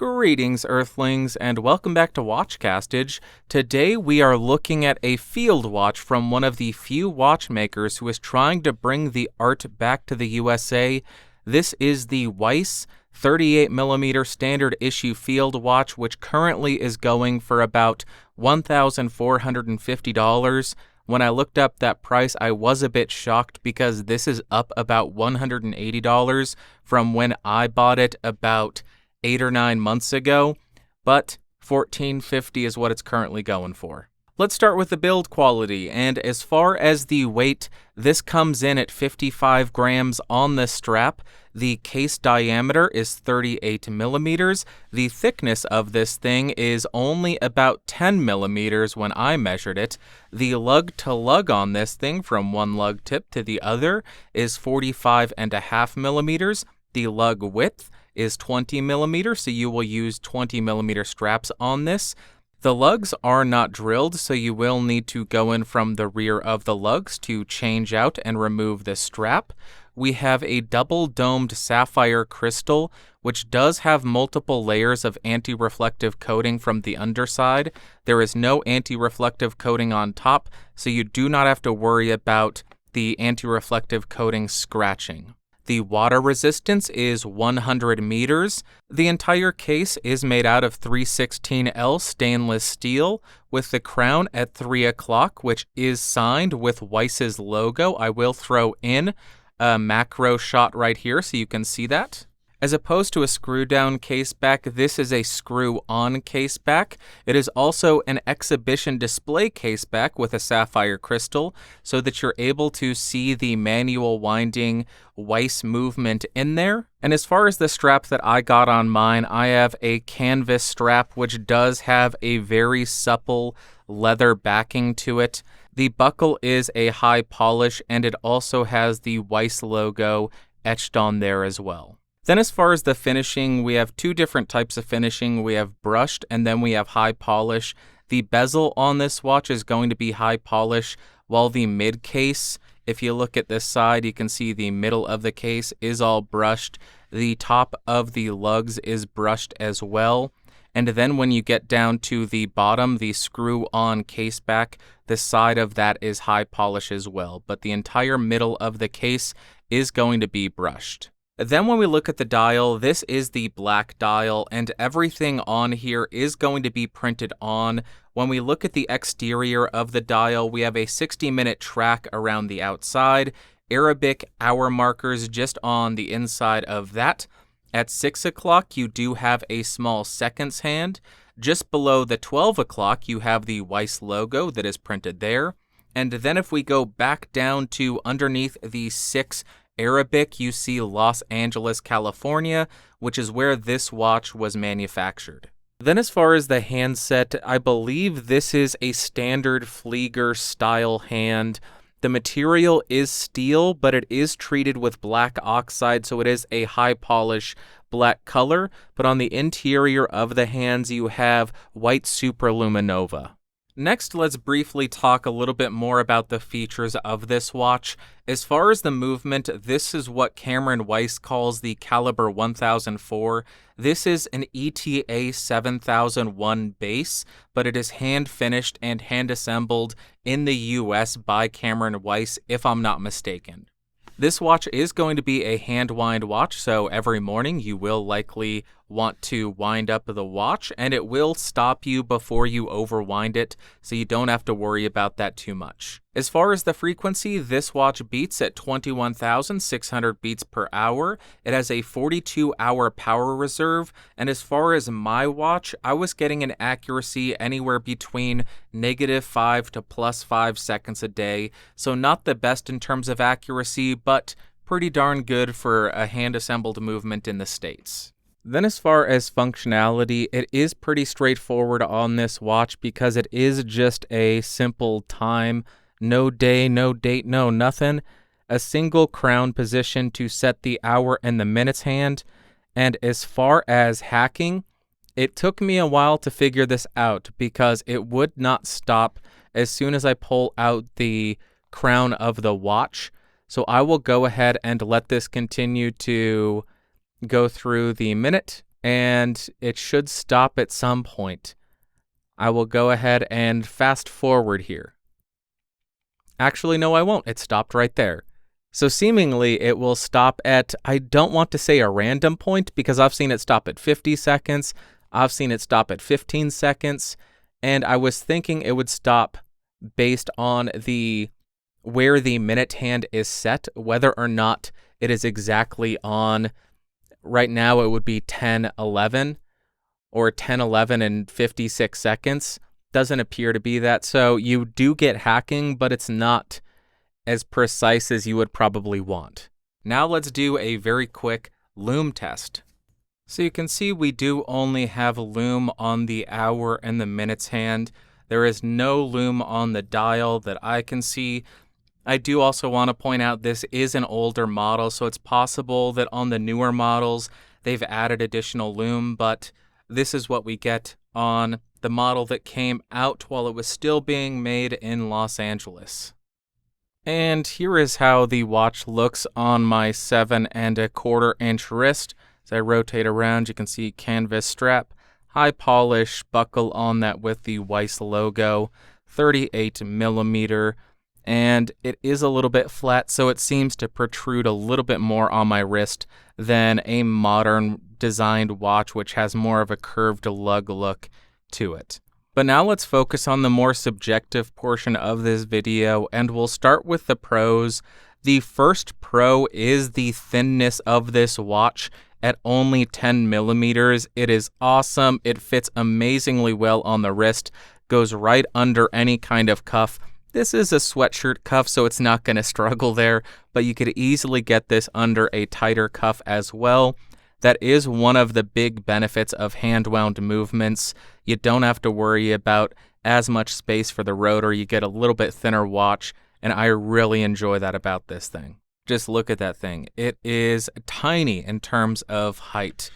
Greetings, Earthlings, and welcome back to Watchcastage. Today we are looking at a field watch from one of the few watchmakers who is trying to bring the art back to the USA. This is the Weiss 38mm standard issue field watch, which currently is going for about $1,450. When I looked up that price, I was a bit shocked because this is up about $180 from when I bought it about 8 or 9 months ago, but $1,450 is what it's currently going for. Let's start with the build quality, and as far as the weight, this comes in at 55 grams on the strap. The case diameter is 38 millimeters. The thickness of this thing is only about 10 millimeters when I measured it. The lug to lug on this thing from one lug tip to the other is 45.5 millimeters. The lug width is 20 millimeters, so you will use 20 millimeter straps on this. The lugs are not drilled, so you will need to go in from the rear of the lugs to change out and remove the strap. We have a double domed sapphire crystal, which does have multiple layers of anti-reflective coating from the underside. There is no anti-reflective coating on top, so you do not have to worry about the anti-reflective coating scratching. The water resistance is 100 meters. The entire case is made out of 316L stainless steel with the crown at 3 o'clock, which is signed with Weiss's logo. I will throw in a macro shot right here so you can see that. As opposed to a screw-down caseback, this is a screw-on caseback. It is also an exhibition display caseback with a sapphire crystal so that you're able to see the manual winding Weiss movement in there. And as far as the strap that I got on mine, I have a canvas strap which does have a very supple leather backing to it. The buckle is a high polish and it also has the Weiss logo etched on there as well. Then as far as the finishing, we have two different types of finishing. We have brushed and then we have high polish. The bezel on this watch is going to be high polish, while the mid case, if you look at this side, you can see the middle of the case is all brushed. The top of the lugs is brushed as well. And then when you get down to the bottom, the screw-on caseback, the side of that is high polish as well. But the entire middle of the case is going to be brushed. Then when we look at the dial, this is the black dial, and everything on here is going to be printed on. When we look at the exterior of the dial, we have a 60-minute track around the outside, Arabic hour markers just on the inside of that. At 6 o'clock, you do have a small seconds hand. Just below the 12 o'clock, you have the Weiss logo that is printed there. And then if we go back down to underneath the 6 Arabic, you see Los Angeles, California, which is where this watch was manufactured. Then as far as the handset, I believe this is a standard Flieger style hand. The material is steel, but it is treated with black oxide, so it is a high polish black color. But on the interior of the hands, you have white superluminova. Next, let's briefly talk a little bit more about the features of this watch. As far as the movement, this is what Cameron Weiss calls the Caliber 1004. This is an ETA 7001 base, but it is hand-finished and hand-assembled in the US by Cameron Weiss, if I'm not mistaken. This watch is going to be a hand-wind watch, so every morning you will likely want to wind up the watch, and it will stop you before you overwind it, so you don't have to worry about that too much. As far as the frequency, this watch beats at 21,600 beats per hour. It has a 42-hour power reserve, and as far as my watch, I was getting an accuracy anywhere between -5 to +5 seconds a day, so not the best in terms of accuracy, but pretty darn good for a hand-assembled movement in the States. Then as far as functionality, it is pretty straightforward on this watch because it is just a simple time, no day, no date, no nothing, a single crown position to set the hour and the minutes hand. And as far as hacking, it took me a while to figure this out because it would not stop as soon as I pull out the crown of the watch. So I will go ahead and let this continue to go through the minute and it should stop at some point. I will go ahead and fast forward here. Actually, no, I won't. It stopped right there. So seemingly it will stop at, I don't want to say a random point because I've seen it stop at 50 seconds. I've seen it stop at 15 seconds. And I was thinking it would stop based on where the minute hand is set, whether or not it is exactly on. Right now it would be 10:11 or 10:11 and 56 seconds. Doesn't appear to be that. So you do get hacking, but it's not as precise as you would probably want. Now let's do a very quick Lume test. So you can see we do only have Lume on the hour and the minutes hand. There is no Lume on the dial that I can see. I do also want to point out this is an older model, so it's possible that on the newer models they've added additional Lume, but this is what we get on the model that came out while it was still being made in Los Angeles. And here is how the watch looks on my 7 1/4 inch wrist. As I rotate around, you can see canvas strap, high polish buckle on that with the Weiss logo, 38mm, and it is a little bit flat, so it seems to protrude a little bit more on my wrist than a modern designed watch, which has more of a curved lug look to it. But now let's focus on the more subjective portion of this video, and we'll start with the pros. The first pro is the thinness of this watch at only 10mm. It is awesome. It fits amazingly well on the wrist, goes right under any kind of cuff. This is a sweatshirt cuff, so it's not going to struggle there, but you could easily get this under a tighter cuff as well. That is one of the big benefits of hand-wound movements. You don't have to worry about as much space for the rotor. You get a little bit thinner watch, and I really enjoy that about this thing. Just look at that thing. It is tiny in terms of height.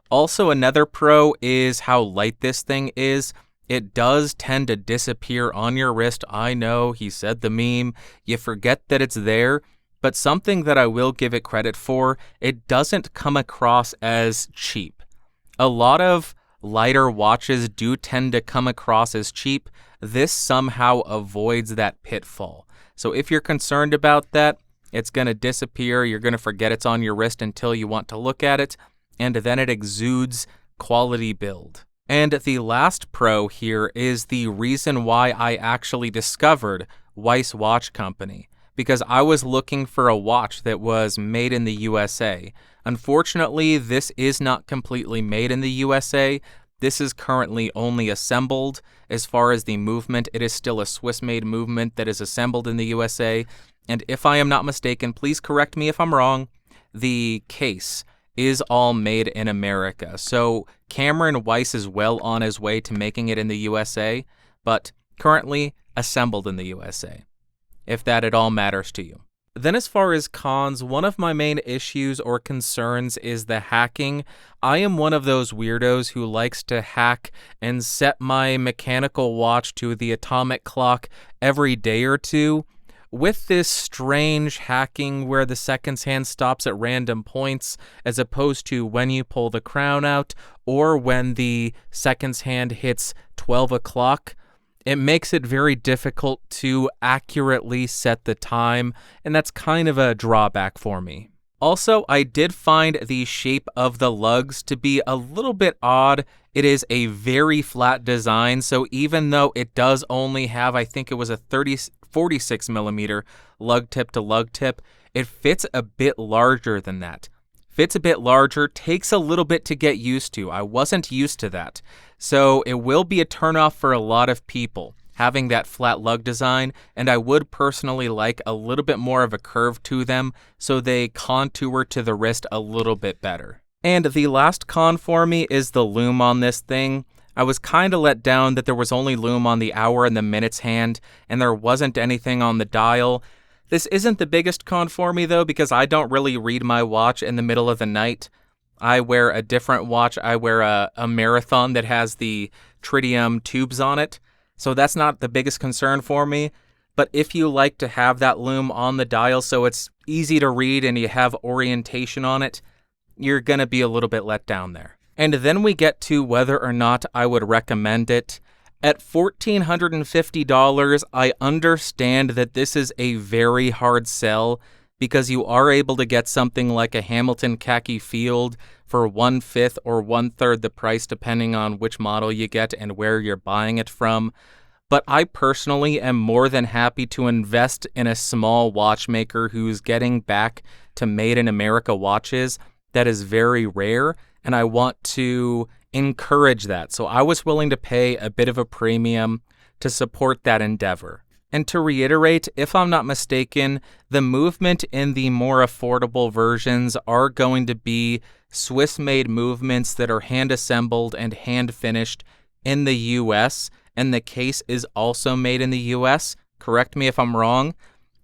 Also, another pro is how light this thing is. It does tend to disappear on your wrist. I know, he said the meme. You forget that it's there. But something that I will give it credit for, it doesn't come across as cheap. A lot of lighter watches do tend to come across as cheap. This somehow avoids that pitfall. So if you're concerned about that, it's going to disappear. You're going to forget it's on your wrist until you want to look at it, and then it exudes quality build. And the last pro here is the reason why I actually discovered Weiss Watch Company, because I was looking for a watch that was made in the USA. Unfortunately, this is not completely made in the USA. This is currently only assembled. As far as the movement, it is still a Swiss-made movement that is assembled in the USA. And if I am not mistaken, please correct me if I'm wrong, the case is all made in America. So Cameron Weiss is well on his way to making it in the USA, but currently assembled in the USA, if that at all matters to you. Then as far as cons, one of my main issues or concerns is the hacking. I am one of those weirdos who likes to hack and set my mechanical watch to the atomic clock every day or two. With this strange hacking where the seconds hand stops at random points as opposed to when you pull the crown out or when the seconds hand hits 12 o'clock, it makes it very difficult to accurately set the time, and that's kind of a drawback for me. Also, I did find the shape of the lugs to be a little bit odd. It is a very flat design, so even though it does only have, I think it was a 46mm lug tip to lug tip, it fits a bit larger than that. Fits a bit larger, takes a little bit to get used to. I wasn't used to that. So it will be a turnoff for a lot of people, having that flat lug design, and I would personally like a little bit more of a curve to them so they contour to the wrist a little bit better. And the last con for me is the Lume on this thing. I was kind of let down that there was only Lume on the hour and the minutes hand, and there wasn't anything on the dial. This isn't the biggest con for me, though, because I don't really read my watch in the middle of the night. I wear a different watch. I wear a Marathon that has the tritium tubes on it, so that's not the biggest concern for me. But if you like to have that Lume on the dial so it's easy to read and you have orientation on it, you're going to be a little bit let down there. And then we get to whether or not I would recommend it. At $1,450, I understand that this is a very hard sell because you are able to get something like a Hamilton khaki field for 1/5 or 1/3 the price depending on which model you get and where you're buying it from. But I personally am more than happy to invest in a small watchmaker who's getting back to Made in America watches. That is very rare, and I want to encourage that. So I was willing to pay a bit of a premium to support that endeavor. And to reiterate, if I'm not mistaken, the movement in the more affordable versions are going to be Swiss-made movements that are hand-assembled and hand-finished in the US, and the case is also made in the US. Correct me if I'm wrong.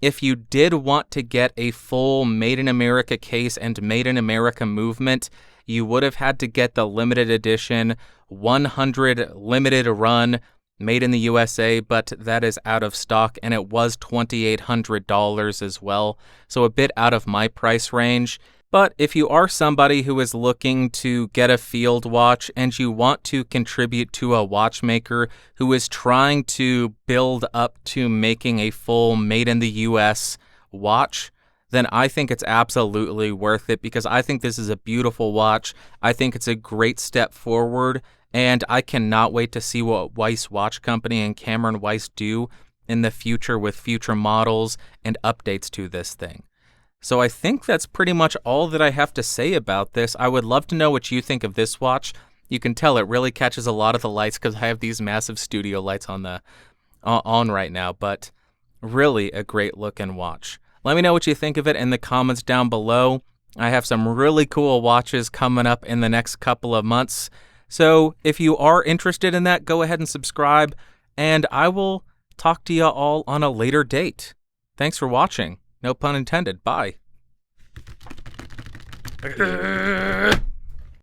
If you did want to get a full Made in America case and Made in America movement, you would have had to get the limited edition 100 limited run Made in the USA, but that is out of stock, and it was $2,800 as well, so a bit out of my price range. But if you are somebody who is looking to get a field watch and you want to contribute to a watchmaker who is trying to build up to making a full Made in the US watch, then I think it's absolutely worth it because I think this is a beautiful watch. I think it's a great step forward, and I cannot wait to see what Weiss Watch Company and Cameron Weiss do in the future with future models and updates to this thing. So I think that's pretty much all that I have to say about this. I would love to know what you think of this watch. You can tell it really catches a lot of the lights because I have these massive studio lights on right now, but really a great looking watch. Let me know what you think of it in the comments down below. I have some really cool watches coming up in the next couple of months. So if you are interested in that, go ahead and subscribe, and I will talk to you all on a later date. Thanks for watching. No pun intended. Bye.